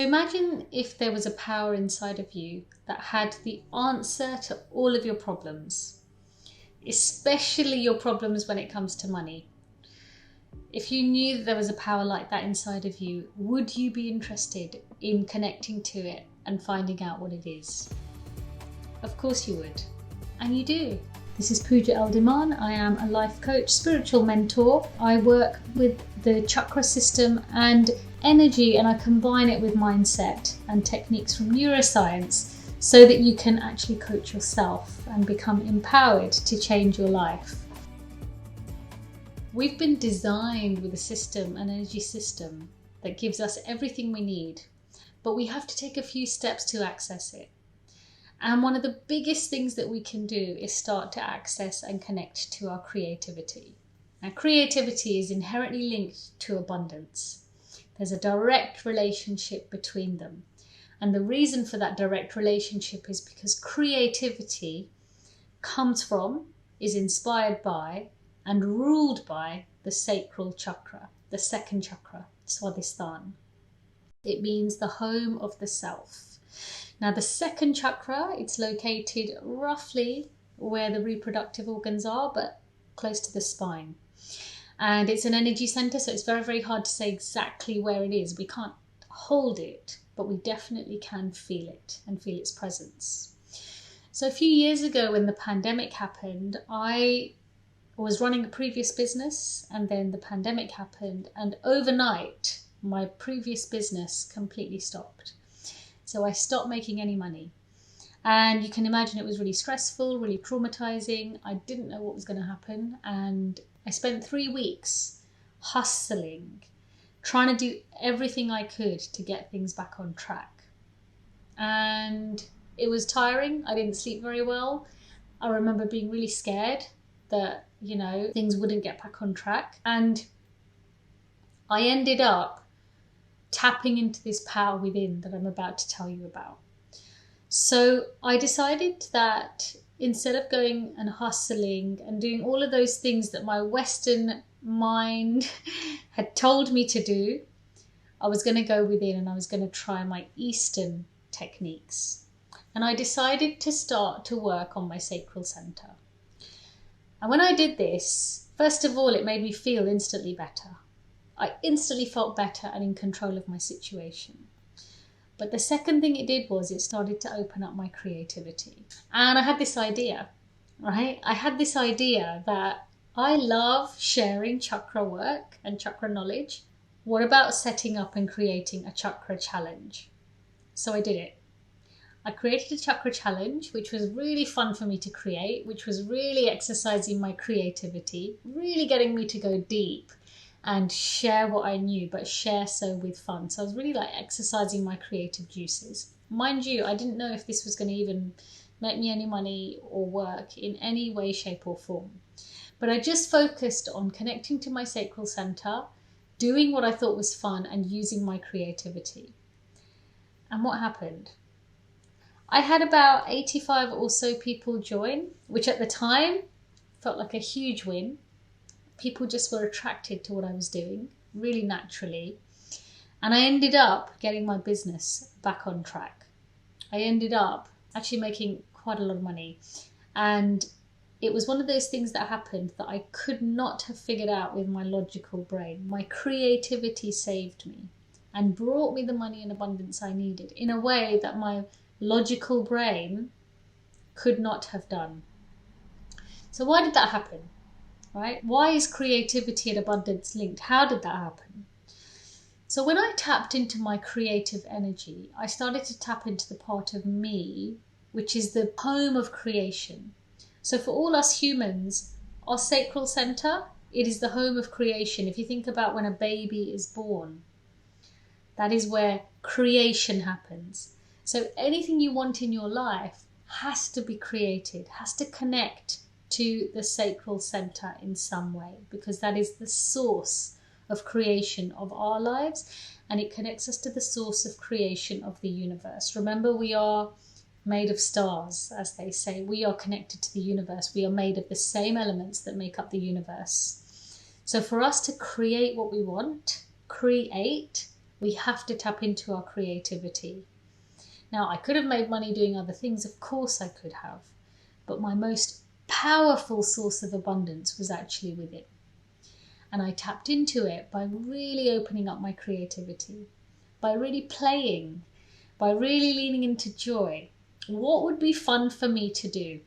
imagine if there was a power inside of you that had the answer to all of your problems, especially your problems when it comes to money. If you knew that there was a power like that inside of you, would you be interested in connecting to it and finding out what it is? Of course you would, and you do. This is Pooja Eldiman. I am a life coach, spiritual mentor. I work with the chakra system and energy, and I combine it with mindset and techniques from neuroscience so that you can actually coach yourself and become empowered to change your life. We've been designed with a system, an energy system, that gives us everything we need, but we have to take a few steps to access it. And one of the biggest things that we can do is start to access and connect to our creativity. Now, creativity is inherently linked to abundance. There's a direct relationship between them. And the reason for that direct relationship is because creativity comes from, is inspired by, and ruled by the sacral chakra, the second chakra, Swadhisthana. It means the home of the self. Now, the second chakra, it's located roughly where the reproductive organs are, but close to the spine. And it's an energy center, so it's very, very hard to say exactly where it is. We can't hold it, but we definitely can feel it and feel its presence. So a few years ago when the pandemic happened, I was running a previous business, and then the pandemic happened, and overnight my previous business completely stopped. So I stopped making any money. And you can imagine it was really stressful, really traumatizing. I didn't know what was going to happen. And I spent 3 weeks hustling, trying to do everything I could to get things back on track. And it was tiring. I didn't sleep very well. I remember being really scared that, things wouldn't get back on track. And I ended up tapping into this power within that I'm about to tell you about. So I decided that instead of going and hustling and doing all of those things that my Western mind had told me to do, I was going to go within and I was going to try my Eastern techniques. And I decided to start to work on my sacral center. And when I did this, first of all, it made me feel instantly better. I instantly felt better and in control of my situation. But the second thing it did was it started to open up my creativity. And I had this idea, right? I had this idea that I love sharing chakra work and chakra knowledge. What about setting up and creating a chakra challenge? So I did it. I created a chakra challenge, which was really fun for me to create, which was really exercising my creativity, really getting me to go deep and share what I knew, but share so with fun. So I was really exercising my creative juices. Mind you, I didn't know if this was going to even make me any money or work in any way, shape or form. But I just focused on connecting to my sacral center, doing what I thought was fun and using my creativity. And what happened? I had about 85 or so people join, which at the time felt like a huge win. People just were attracted to what I was doing, really naturally. And I ended up getting my business back on track. I ended up actually making quite a lot of money. And it was one of those things that happened that I could not have figured out with my logical brain. My creativity saved me and brought me the money and abundance I needed in a way that my logical brain could not have done. So why did that happen? Right? Why is creativity and abundance linked? How did that happen? So when I tapped into my creative energy, I started to tap into the part of me, which is the home of creation. So for all us humans, our sacral center, it is the home of creation. If you think about when a baby is born, that is where creation happens. So anything you want in your life has to be created, has to connect to the sacral center in some way, because that is the source of creation of our lives, and it connects us to the source of creation of the universe. Remember, we are made of stars, as they say. We are connected to the universe. We are made of the same elements that make up the universe. So for us to create what we want, create, We have to tap into our creativity. Now, I could have made money doing other things, of course I could have, but my most powerful source of abundance was actually within. And I tapped into it by really opening up my creativity, by really playing, by really leaning into joy. What would be fun for me to do?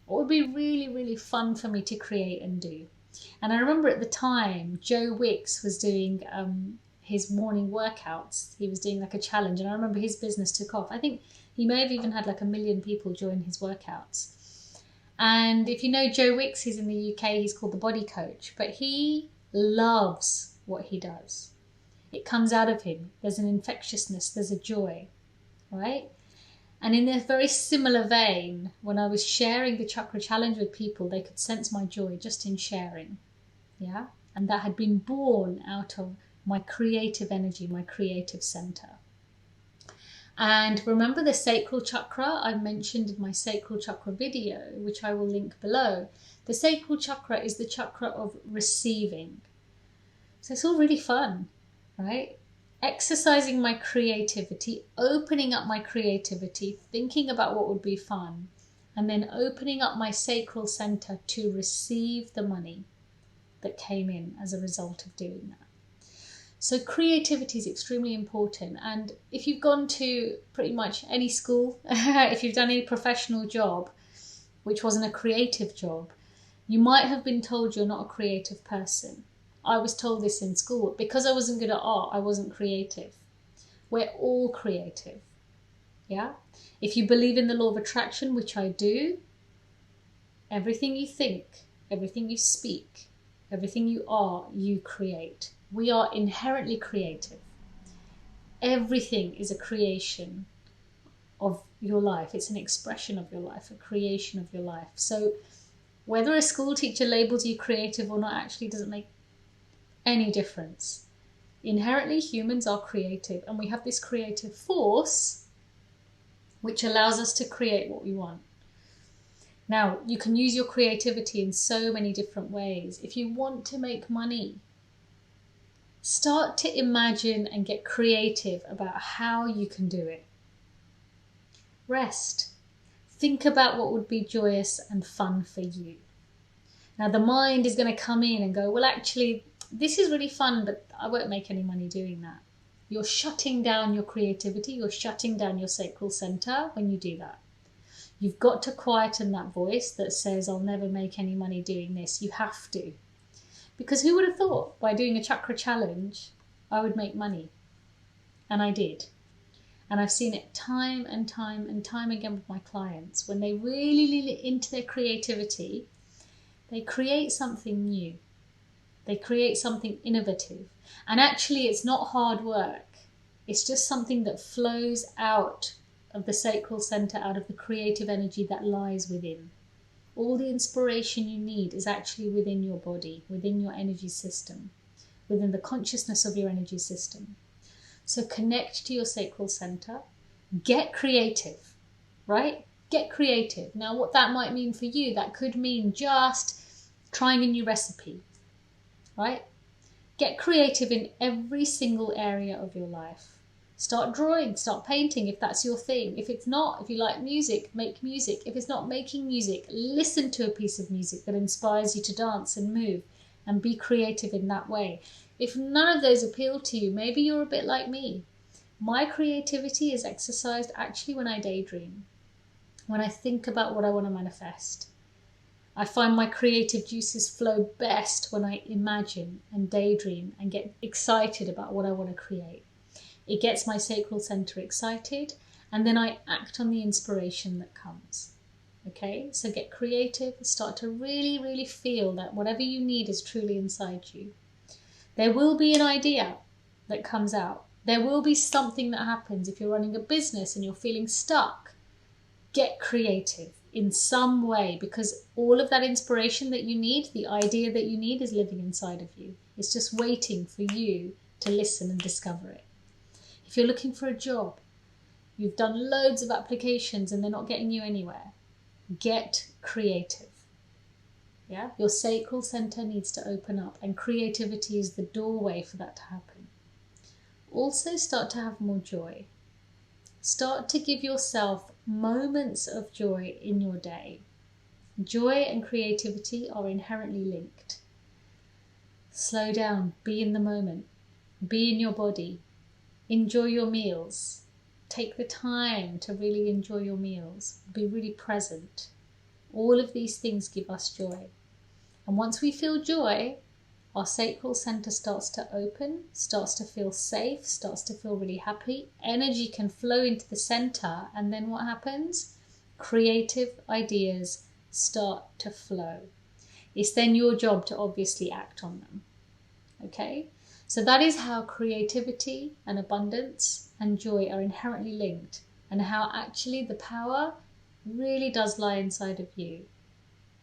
What would be really, really fun for me to create and do? And I remember at the time, Joe Wicks was doing his morning workouts. He was doing like a challenge, and I remember his business took off. I think he may have even had like 1 million people join his workouts. And if you know Joe Wicks, he's in the UK, he's called the Body Coach, but he loves what he does. It comes out of him. There's an infectiousness, there's a joy, right? And in a very similar vein, when I was sharing the chakra challenge with people, they could sense my joy just in sharing. Yeah. And that had been born out of my creative energy, my creative center. And remember the sacral chakra I mentioned in my sacral chakra video, which I will link below. The sacral chakra is the chakra of receiving. So it's all really fun, right? Exercising my creativity, opening up my creativity, thinking about what would be fun, and then opening up my sacral center to receive the money that came in as a result of doing that. So creativity is extremely important. And if you've gone to pretty much any school, if you've done any professional job, which wasn't a creative job, you might have been told you're not a creative person. I was told this in school. Because I wasn't good at art, I wasn't creative. We're all creative. Yeah? If you believe in the law of attraction, which I do, everything you think, everything you speak, everything you are, you create. We are inherently creative. Everything is a creation of your life. It's an expression of your life, a creation of your life. So whether a school teacher labels you creative or not actually doesn't make any difference. Inherently, humans are creative, and we have this creative force which allows us to create what we want. Now, you can use your creativity in so many different ways. If you want to make money, start to imagine and get creative about how you can do it. Rest. Think about what would be joyous and fun for you. Now, the mind is going to come in and go, well, actually, this is really fun, but I won't make any money doing that. You're shutting down your creativity. You're shutting down your sacral center when you do that. You've got to quieten that voice that says, I'll never make any money doing this. You have to. Because who would have thought by doing a chakra challenge, I would make money? And I did. And I've seen it time and time and time again with my clients. When they really lean into their creativity, they create something new. They create something innovative. And actually, it's not hard work. It's just something that flows out of the sacral center, out of the creative energy that lies within. All the inspiration you need is actually within your body, within your energy system, within the consciousness of your energy system. So connect to your sacral center, get creative, right? Get creative. Now, what that might mean for you, that could mean just trying a new recipe, right? Get creative in every single area of your life. Start drawing, start painting if that's your thing. If it's not, if you like music, make music. If it's not making music, listen to a piece of music that inspires you to dance and move and be creative in that way. If none of those appeal to you, maybe you're a bit like me. My creativity is exercised actually when I daydream, when I think about what I want to manifest. I find my creative juices flow best when I imagine and daydream and get excited about what I want to create. It gets my sacral center excited, and then I act on the inspiration that comes. Okay, so get creative, start to really, really feel that whatever you need is truly inside you. There will be an idea that comes out. There will be something that happens if you're running a business and you're feeling stuck. Get creative in some way, because all of that inspiration that you need, the idea that you need, is living inside of you. It's just waiting for you to listen and discover it. If you're looking for a job, you've done loads of applications and they're not getting you anywhere, get creative. Yeah, your sacral center needs to open up, and creativity is the doorway for that to happen. also start to have more joy. Start to give yourself moments of joy in your day. Joy and creativity are inherently linked. Slow down, be in the moment, be in your body, enjoy your meals. Take the time to really enjoy your meals, be really present. All of these things give us joy. And once we feel joy, our sacral center starts to open, starts to feel safe, starts to feel really happy. Energy can flow into the center, and then what happens? Creative ideas start to flow. It's then your job to obviously act on them. Okay? So that is how creativity and abundance and joy are inherently linked, and how actually the power really does lie inside of you.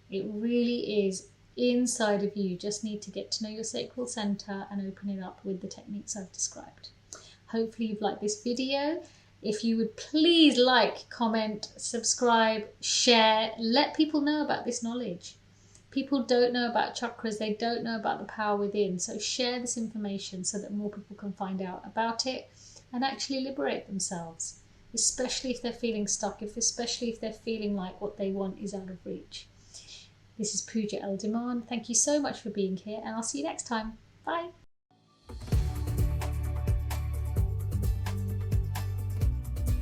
It really is inside of you. You just need to get to know your sacral center and open it up with the techniques I've described. Hopefully you've liked this video. If you would please like, comment, subscribe, share, let people know about this knowledge. People don't know about chakras, they don't know about the power within. So share this information so that more people can find out about it and actually liberate themselves, especially if they're feeling stuck, especially if they're feeling like what they want is out of reach. This is Pooja El Diman. Thank you so much for being here, and I'll see you next time. Bye.